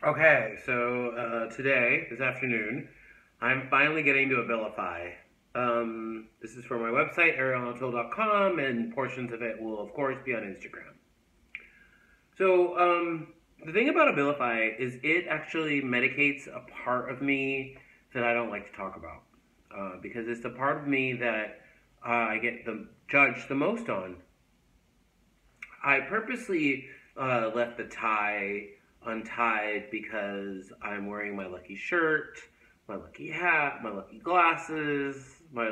Okay, so this afternoon, I'm finally getting to Abilfy. This is for my website, arielontool.com, and portions of it will, of course, be on Instagram. So, the thing about Abilfy is it actually medicates a part of me that I don't like to talk about. Because it's the part of me that I get judged the most on. I purposely left the tie untied because I'm wearing my lucky shirt, my lucky hat, my lucky glasses, my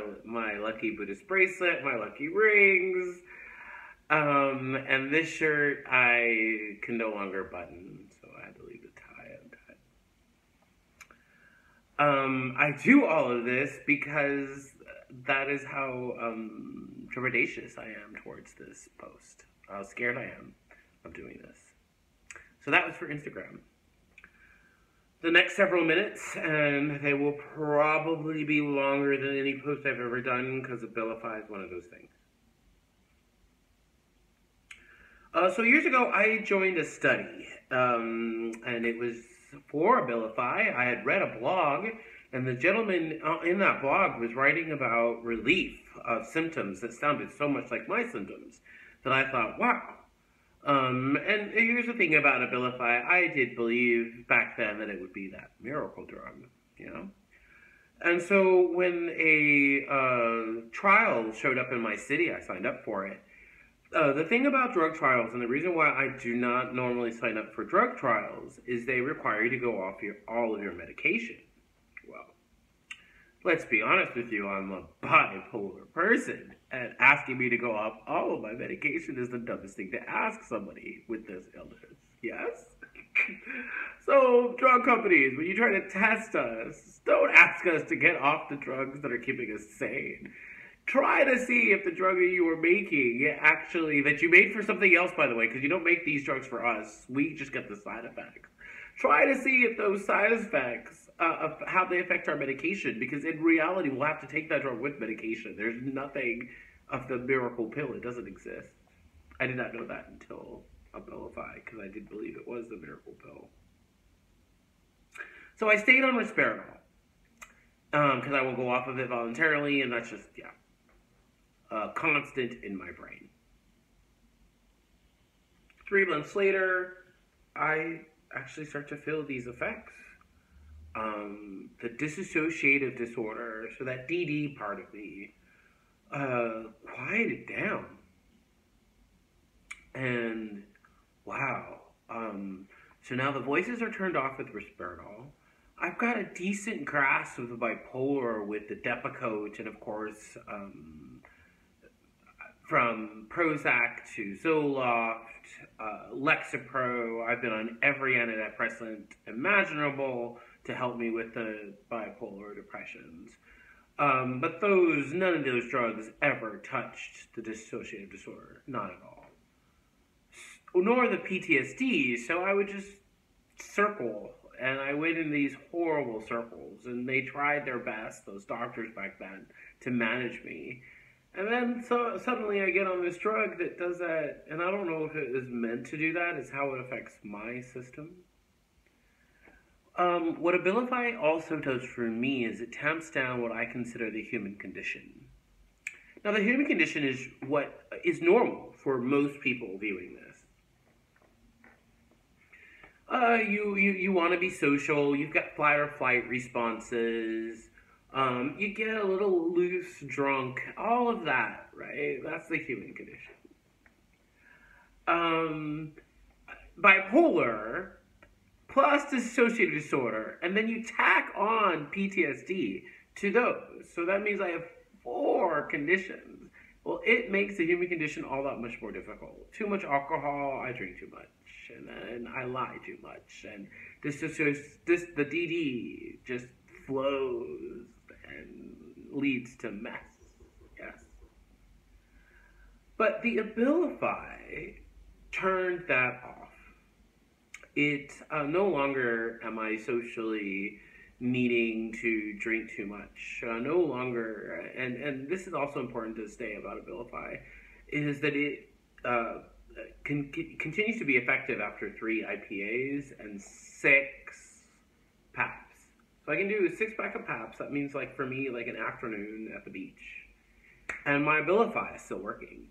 lucky Buddhist bracelet, my lucky rings, and this shirt I can no longer button, so I had to leave the tie untied. I do all of this because that is how trepidatious I am towards this post. How scared I am of doing this. So that was for Instagram. The next several minutes, and they will probably be longer than any post I've ever done because Abilfy is one of those things. So years ago, I joined a study, and it was for Abilfy. I had read a blog, and the gentleman in that blog was writing about relief of symptoms that sounded so much like my symptoms that I thought, wow. And here's the thing about Abilfy. I did believe back then that it would be that miracle drug, you know? And so when a trial showed up in my city, I signed up for it. The thing about drug trials, and the reason why I do not normally sign up for drug trials, is they require you to go off all of your medication. Well, let's be honest with you, I'm a bipolar person, and asking me to go off all of my medication is the dumbest thing to ask somebody with this illness. Yes? So, drug companies, when you try to test us, don't ask us to get off the drugs that are keeping us sane. Try to see if the drug that you were making, that you made for something else, by the way, because you don't make these drugs for us. We just get the side effects. Try to see if those side effects, of how they affect our medication, because in reality, we'll have to take that drug with medication. There's nothing of the miracle pill. It doesn't exist. I did not know that until Abilfy, because I did believe it was the miracle pill. So I stayed on risperidone, because I will go off of it voluntarily, and that's just, constant in my brain. 3 months later, I actually start to feel these effects. The dissociative disorder, so that DD part of me, quieted down. And wow. So now the voices are turned off with risperidone. I've got a decent grasp of the bipolar with the Depakote, and of course, from Prozac to Zoloft, Lexapro. I've been on every antidepressant imaginable to help me with the bipolar depressions. But none of those drugs ever touched the dissociative disorder. Not at all. Nor the PTSD. So I would just circle. And I went in these horrible circles. And they tried their best, those doctors back then, to manage me. And then suddenly I get on this drug that does that, and I don't know if it is meant to do that, is how it affects my system. What Abilfy also does for me is it tamps down what I consider the human condition. Now, the human condition is what is normal for most people viewing this. You want to be social, you've got fight or flight responses, you get a little loose, drunk, all of that, right? That's the human condition. Bipolar plus dissociative disorder, and then you tack on PTSD to those. So that means I have 4 conditions. Well, it makes the human condition all that much more difficult. Too much alcohol, I drink too much, and then I lie too much, and the DD just flows and leads to mess. Yes. But the Abilfy turned that off. It no longer am I socially needing to drink too much. No longer, and this is also important to say about Abilfy, is that it continues to be effective after 3 IPAs and 6 So I can do a 6-pack of Paps. That means, like, for me, like an afternoon at the beach. And my Abilfy is still working.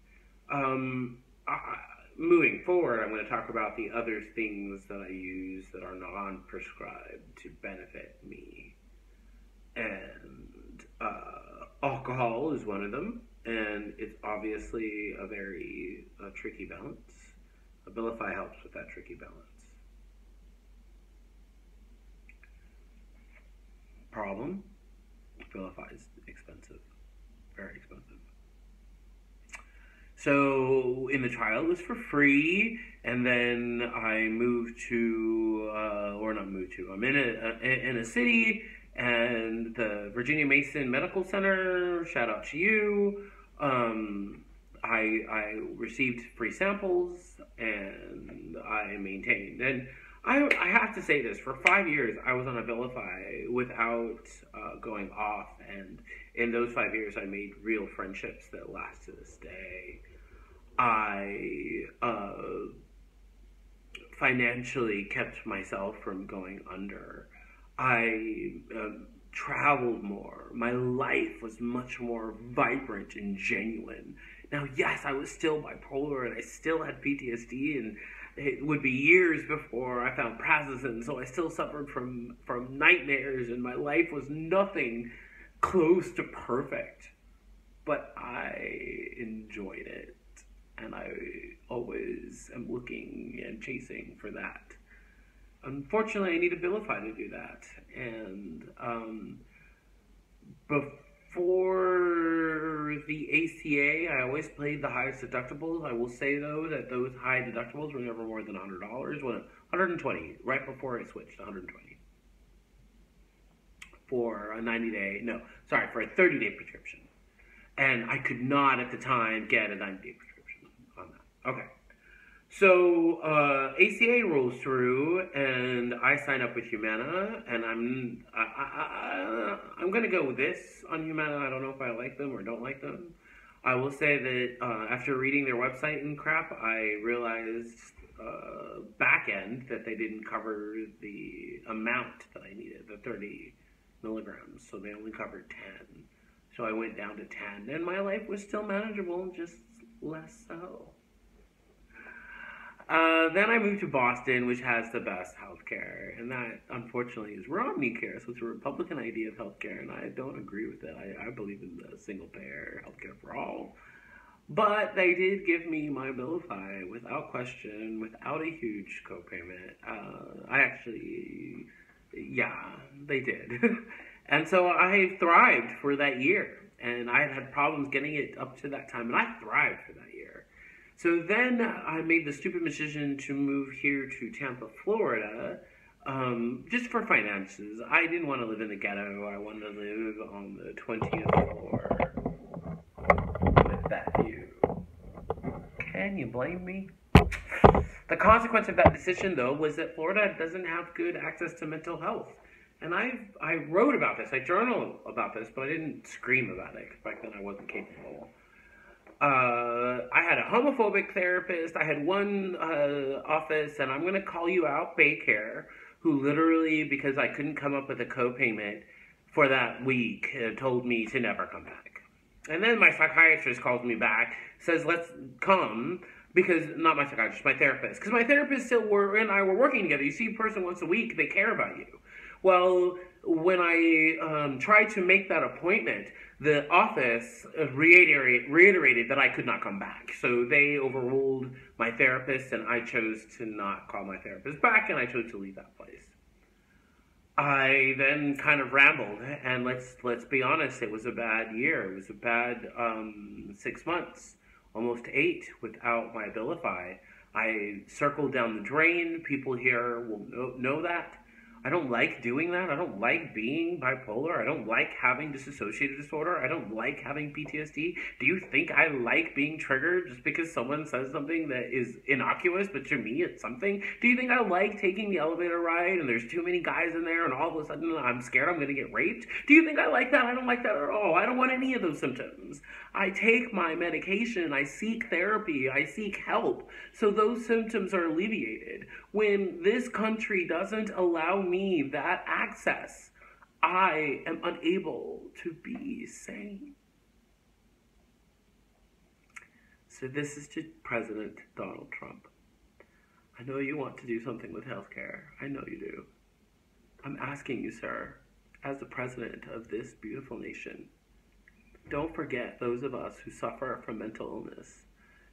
Moving forward, I'm going to talk about the other things that I use that are non-prescribed to benefit me. And alcohol is one of them. And it's obviously a very tricky balance. Abilfy helps with that tricky balance. Problem, Abilfy is expensive, very expensive. So in the trial it was for free, and then I moved to, or not moved to, I'm in a city, and the Virginia Mason Medical Center, shout out to you, I received free samples, and I maintained. And I have to say this, for 5 years I was on Abilfy without going off, and in those 5 years I made real friendships that last to this day. I financially kept myself from going under. I traveled more. My life was much more vibrant and genuine. Now, yes, I was still bipolar and I still had PTSD, and it would be years before I found prazosin, so I still suffered from nightmares, and my life was nothing close to perfect. But I enjoyed it, and I always am looking and chasing for that. Unfortunately, I need Abilfy to do that, and before the ACA, I always played the highest deductibles. I will say, though, that those high deductibles were never more than $100. When $120, right before I switched to $120 for a 30-day prescription. And I could not at the time get a 90-day prescription on that. Okay. So ACA rolls through, and I sign up with Humana, and I'm going to go with this on Humana. I don't know if I like them or don't like them. I will say that after reading their website and crap, I realized back end that they didn't cover the amount that I needed, the 30 milligrams. So they only covered 10. So I went down to 10, and my life was still manageable, just less so. Then I moved to Boston, which has the best healthcare, and that, unfortunately, is Romneycare, so it's a Republican idea of healthcare, and I don't agree with it. I believe in the single-payer healthcare for all. But they did give me my Abilfy without question, without a huge copayment. They did. And so I thrived for that year, and I had problems getting it up to that time, and I thrived for that year. So then I made the stupid decision to move here to Tampa, Florida, just for finances. I didn't want to live in the ghetto. I wanted to live on the 20th floor with that view. Can you blame me? The consequence of that decision, though, was that Florida doesn't have good access to mental health. And I wrote about this. I journaled about this, but I didn't scream about it, because back then I wasn't capable. I had a homophobic therapist. I had one office, and I'm going to call you out, Baycare, who literally, because I couldn't come up with a copayment for that week, told me to never come back. And then my psychiatrist calls me back, says, let's come, because, not my psychiatrist, my therapist. Because my therapist and I were working together. You see a person once a week, they care about you. Well, when I tried to make that appointment, the office reiterated that I could not come back. So they overruled my therapist, and I chose to not call my therapist back, and I chose to leave that place. I then kind of rambled, and let's be honest, it was a bad year. It was a bad 6 months, almost 8, without my Abilfy. I circled down the drain. People here will know that. I don't like doing that. I don't like being bipolar. I don't like having dissociative disorder. I don't like having PTSD. Do you think I like being triggered just because someone says something that is innocuous, but to me it's something? Do you think I like taking the elevator ride and there's too many guys in there and all of a sudden I'm scared I'm going to get raped? Do you think I like that? I don't like that at all. I don't want any of those symptoms. I take my medication. I seek therapy. I seek help. So those symptoms are alleviated. When this country doesn't allow me that access, I am unable to be sane. So this is to President Donald Trump. I know you want to do something with healthcare. I know you do. I'm asking you, sir, as the president of this beautiful nation, don't forget those of us who suffer from mental illness.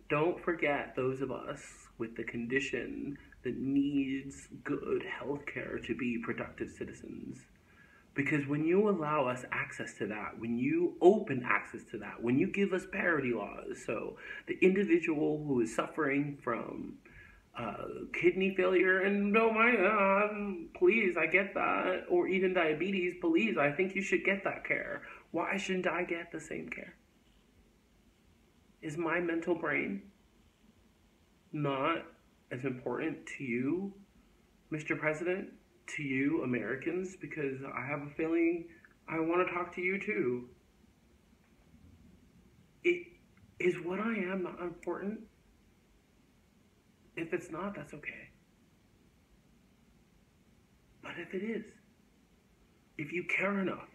Don't forget those of us with the condition that needs good health care to be productive citizens. Because when you allow us access to that, when you open access to that, when you give us parity laws, so the individual who is suffering from kidney failure, and no, please, I get that, or even diabetes, please, I think you should get that care. Why shouldn't I get the same care? Is my mental brain not as important to you, Mr. President, to you Americans? Because I have a feeling I want to talk to you too. Is what I am not important? If it's not, that's okay. But if it is, if you care enough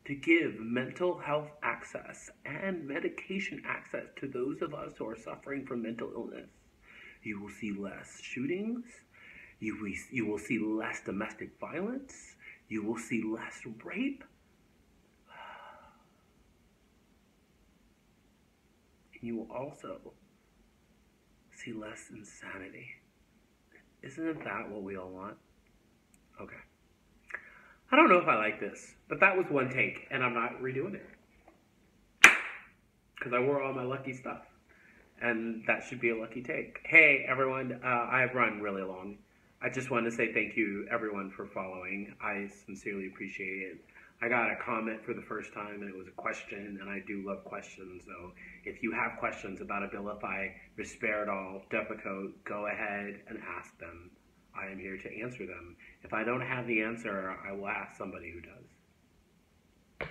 to give mental health access and medication access to those of us who are suffering from mental illness, you will see less shootings, you will see less domestic violence, you will see less rape, and you will also see less insanity. Isn't that what we all want? Okay. I don't know if I like this, but that was one take, and I'm not redoing it. Because I wore all my lucky stuff, and that should be a lucky take. Hey, everyone, I've run really long. I just wanted to say thank you, everyone, for following. I sincerely appreciate it. I got a comment for the first time, and it was a question, and I do love questions. So if you have questions about Abilfy, Risperidol, Depakote, go ahead and ask them. I am here to answer them. If I don't have the answer, I will ask somebody who does.